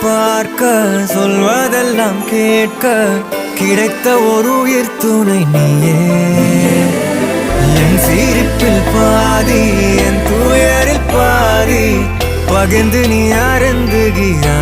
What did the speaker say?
பார்க்க சொல்வதெல்லாம் கேட்க கிடைத்த ஒரு உயிர் துணை நீயே. என் சிரிப்பில் பாதி என் துயரில் பாதி பகிர்ந்து நீ அருந்துகிறாய்.